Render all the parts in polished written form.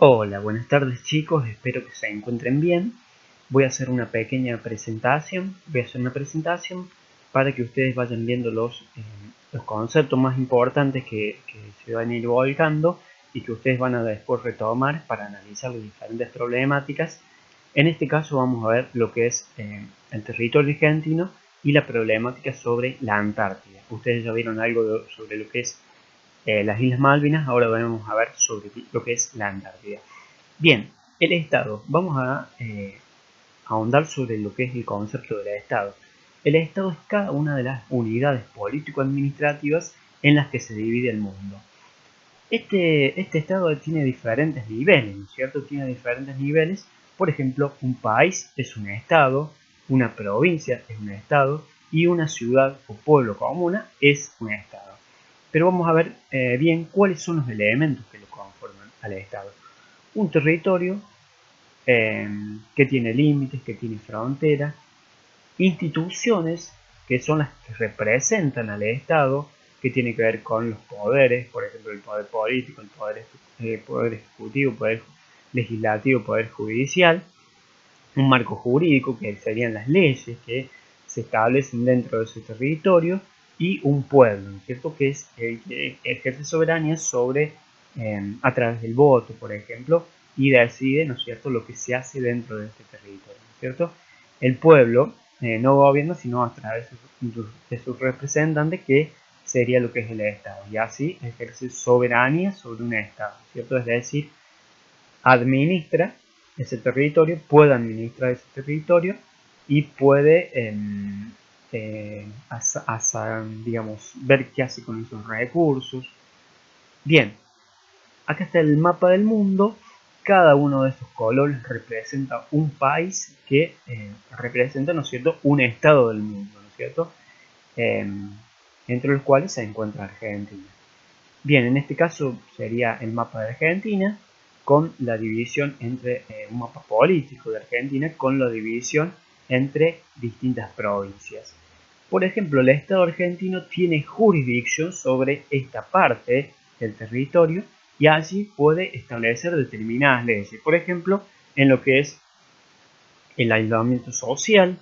Hola, buenas tardes chicos, espero que se encuentren bien. Voy a hacer una pequeña presentación, para que ustedes vayan viendo los conceptos más importantes que se van a ir volcando y que ustedes van a después retomar para analizar las diferentes problemáticas. En este caso vamos a ver lo que es el territorio argentino y la problemática sobre la Antártida. Ustedes ya vieron algo sobre lo que es las Islas Malvinas, ahora vamos a ver sobre lo que es la Antártida. Bien, el Estado. Vamos a ahondar sobre lo que es el concepto del Estado. El Estado es cada una de las unidades político-administrativas en las que se divide el mundo. Este Estado tiene diferentes niveles, ¿no es cierto? Tiene diferentes niveles. Por ejemplo, un país es un Estado, una provincia es un Estado y una ciudad o pueblo comuna es un Estado. Pero vamos a ver bien cuáles son los elementos que lo conforman al Estado. Un territorio que tiene límites, que tiene fronteras, instituciones que son las que representan al Estado, que tiene que ver con los poderes, por ejemplo el poder político, el poder ejecutivo, poder legislativo, poder judicial, un marco jurídico que serían las leyes que se establecen dentro de ese territorio y un pueblo, ¿no es cierto?, que es el que ejerce soberanía sobre, a través del voto, por ejemplo, y decide, ¿no es cierto?, lo que se hace dentro de este territorio, ¿no es cierto? El pueblo no gobierna sino a través de sus representantes, que sería lo que es el Estado, y así ejerce soberanía sobre un Estado, ¿cierto? Es decir, administra ese territorio, puede administrar ese territorio y puede, digamos, ver qué hace con esos recursos. Bien, acá está el mapa del mundo. Cada uno de estos colores representa un país que representa, ¿no es cierto?, un estado del mundo, ¿no es cierto?, eh, entre los cuales se encuentra Argentina. Bien, en este caso sería el mapa de Argentina con la división entre un mapa político de Argentina con la división entre distintas provincias. Por ejemplo, el Estado argentino tiene jurisdicción sobre esta parte del territorio y allí puede establecer determinadas leyes. Por ejemplo, en lo que es el aislamiento social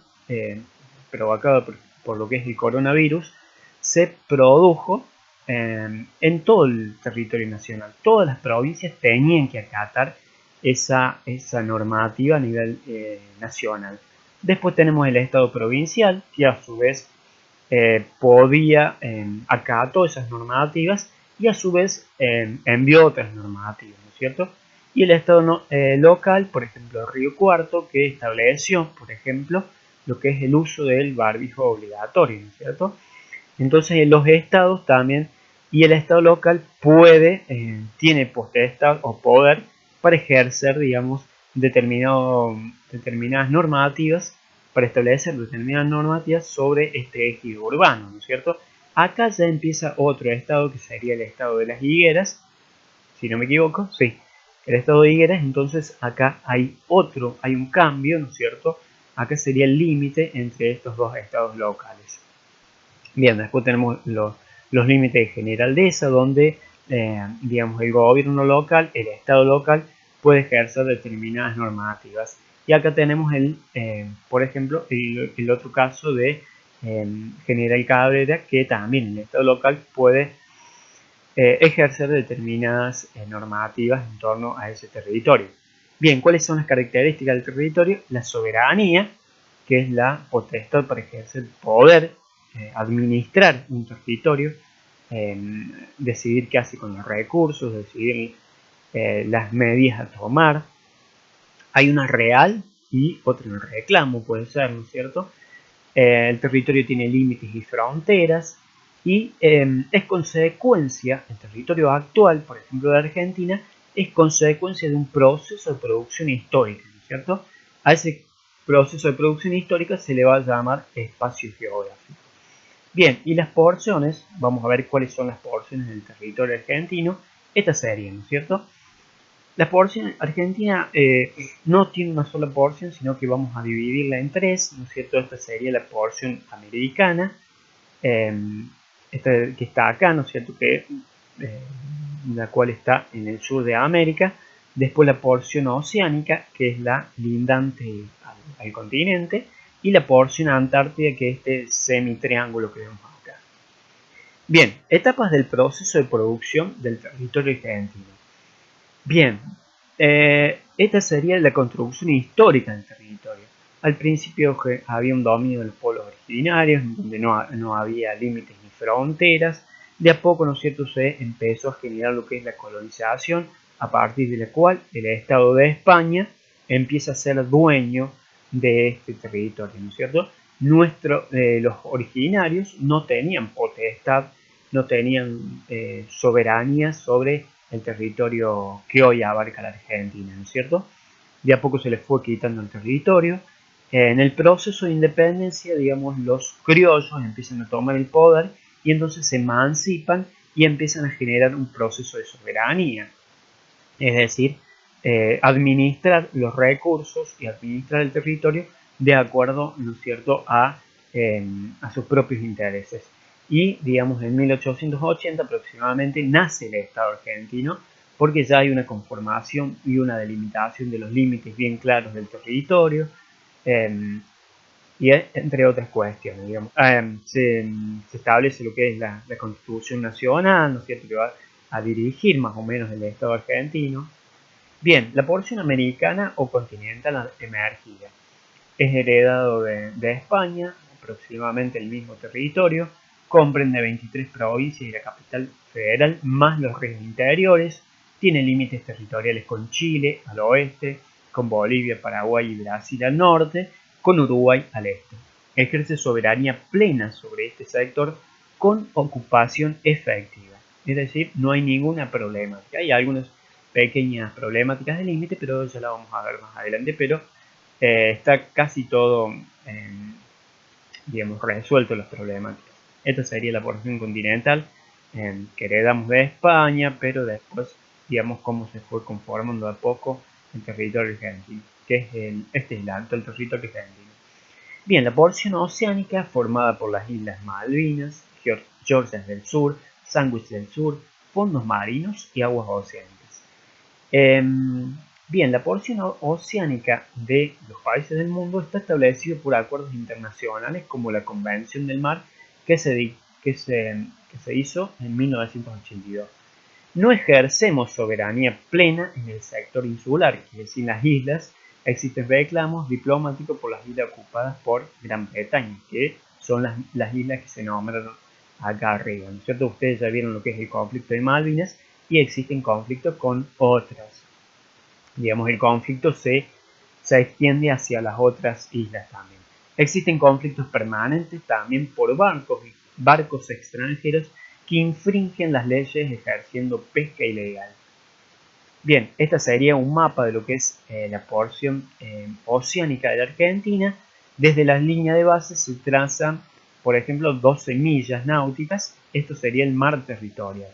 provocado por lo que es el coronavirus, se produjo en todo el territorio nacional. Todas las provincias tenían que acatar esa normativa a nivel nacional. Después tenemos el Estado provincial, que a su vez podía acató esas normativas y a su vez envió otras normativas, ¿no es cierto? Y el Estado local, por ejemplo, Río Cuarto, que estableció, por ejemplo, lo que es el uso del barbijo obligatorio, ¿no es cierto? Entonces los estados también, y el Estado local tiene potestad o poder para ejercer, digamos, determinadas normativas, para establecer determinadas normativas sobre este ejido urbano, ¿no es cierto? Acá ya empieza otro estado que sería el estado de las higueras, si no me equivoco, sí, el estado de higueras. Entonces acá hay un cambio, ¿no es cierto? Acá sería el límite entre estos dos estados locales. Bien, después tenemos los límites de generaldeza, donde digamos, el gobierno local, el Estado local, puede ejercer determinadas normativas. Y acá tenemos por ejemplo, el otro caso de General Cabrera, que también el Estado local puede ejercer determinadas normativas en torno a ese territorio. Bien, ¿cuáles son las características del territorio? La soberanía, que es la potestad para ejercer poder, administrar un territorio, decidir qué hace con los recursos, decidir las medidas a tomar. Hay una real y otra en reclamo, puede ser, ¿no es cierto? El territorio tiene límites y fronteras y es consecuencia, el territorio actual, por ejemplo de Argentina, es consecuencia de un proceso de producción histórica, ¿no es cierto? A ese proceso de producción histórica se le va a llamar espacio geográfico. Bien, y las porciones, vamos a ver cuáles son las porciones del territorio argentino. Estas serían, ¿no es cierto? La porción argentina no tiene una sola porción, sino que vamos a dividirla en tres, ¿no es cierto? Esta sería la porción americana, esta que está acá, ¿no es cierto? La cual está en el sur de América. después la porción oceánica, que es la lindante al continente, y la porción antártida, que es este semitriángulo que vemos acá. Bien, etapas del proceso de producción del territorio argentino. Bien, esta sería la construcción histórica del territorio. Al principio había un dominio de los pueblos originarios, donde no había límites ni fronteras. De a poco, ¿no es cierto?, se empezó a generar lo que es la colonización, a partir de la cual el Estado de España empieza a ser dueño de este territorio, ¿no es cierto? Los originarios no tenían potestad, no tenían soberanía sobre el territorio que hoy abarca la Argentina, ¿no es cierto? De a poco se les fue quitando el territorio. En el proceso de independencia, digamos, los criollos empiezan a tomar el poder y entonces se emancipan y empiezan a generar un proceso de soberanía. Es decir, administrar los recursos y administrar el territorio de acuerdo, ¿no es cierto?, a sus propios intereses. Y, digamos, en 1880 aproximadamente nace el Estado argentino, porque ya hay una conformación y una delimitación de los límites bien claros del territorio, y entre otras cuestiones, digamos. Se establece lo que es la Constitución Nacional, ¿no es cierto?, que va a dirigir más o menos el Estado argentino. Bien, la porción americana o continental emergida es heredado de España, aproximadamente el mismo territorio, comprende 23 provincias y la capital federal, más los ríos interiores, tiene límites territoriales con Chile al oeste, con Bolivia, Paraguay y Brasil al norte, con Uruguay al este. Ejerce soberanía plena sobre este sector con ocupación efectiva, es decir, no hay ninguna problemática. Hay algunas pequeñas problemáticas de límite, pero ya la vamos a ver más adelante, pero está casi todo, digamos, resuelto las problemáticas. Esta sería la porción continental que heredamos de España, pero después, digamos, cómo se fue conformando a poco el territorio argentino, que es este es el actual territorio argentino. Bien, la porción oceánica formada por las Islas Malvinas, Georgias del Sur, Sandwich del Sur, fondos marinos y aguas oceánicas. Bien, la porción oceánica de los países del mundo está establecido por acuerdos internacionales como la Convención del Mar que se hizo en 1982. No ejercemos soberanía plena en el sector insular, que es en las islas. Existen reclamos diplomáticos por las islas ocupadas por Gran Bretaña, que son las islas que se nombran acá arriba, ¿no es cierto? Ustedes ya vieron lo que es el conflicto de Malvinas y existen conflictos con otras. Digamos, el conflicto se extiende hacia las otras islas también. Existen conflictos permanentes también por barcos extranjeros que infringen las leyes ejerciendo pesca ilegal. Bien, esta sería un mapa de lo que es la porción oceánica de la Argentina. Desde la línea de base se trazan, por ejemplo, 12 millas náuticas. Esto sería el mar territorial,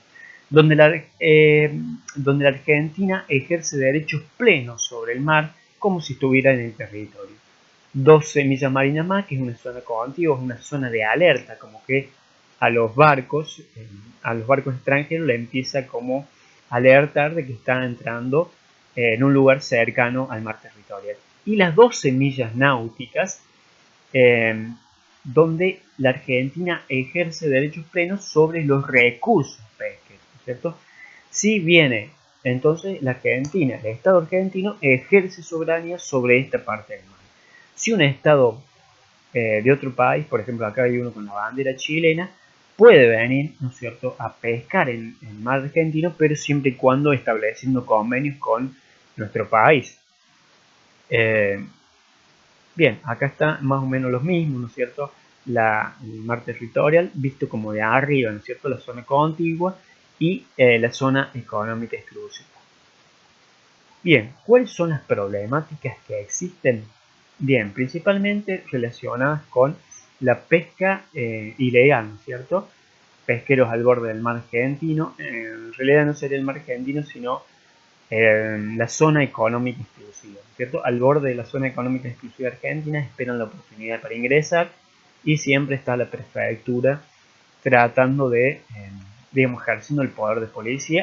donde la Argentina ejerce derechos plenos sobre el mar como si estuviera en el territorio. 12 millas marinas más, que es una zona contigua, es una zona de alerta, como que a los barcos extranjeros le empieza como a alertar de que están entrando en un lugar cercano al mar territorial. Y las 12 millas náuticas, donde la Argentina ejerce derechos plenos sobre los recursos pesqueros, ¿cierto? Si viene entonces la Argentina, el Estado argentino ejerce soberanía sobre esta parte del mar. Si un Estado de otro país, por ejemplo acá hay uno con la bandera chilena, puede venir, ¿no es cierto?, a pescar en el mar argentino, pero siempre y cuando estableciendo convenios con nuestro país. Bien, acá está más o menos lo mismo, ¿no es cierto?, el mar territorial visto como de arriba, ¿no es cierto?, la zona contigua y la zona económica exclusiva. Bien, ¿cuáles son las problemáticas que existen? Bien, principalmente relacionadas con la pesca ilegal, ¿no es cierto? Pesqueros al borde del mar argentino, en realidad no sería el mar argentino, sino la zona económica exclusiva, ¿cierto? Al borde de la zona económica exclusiva argentina esperan la oportunidad para ingresar y siempre está la prefectura tratando de, digamos, ejerciendo el poder de policía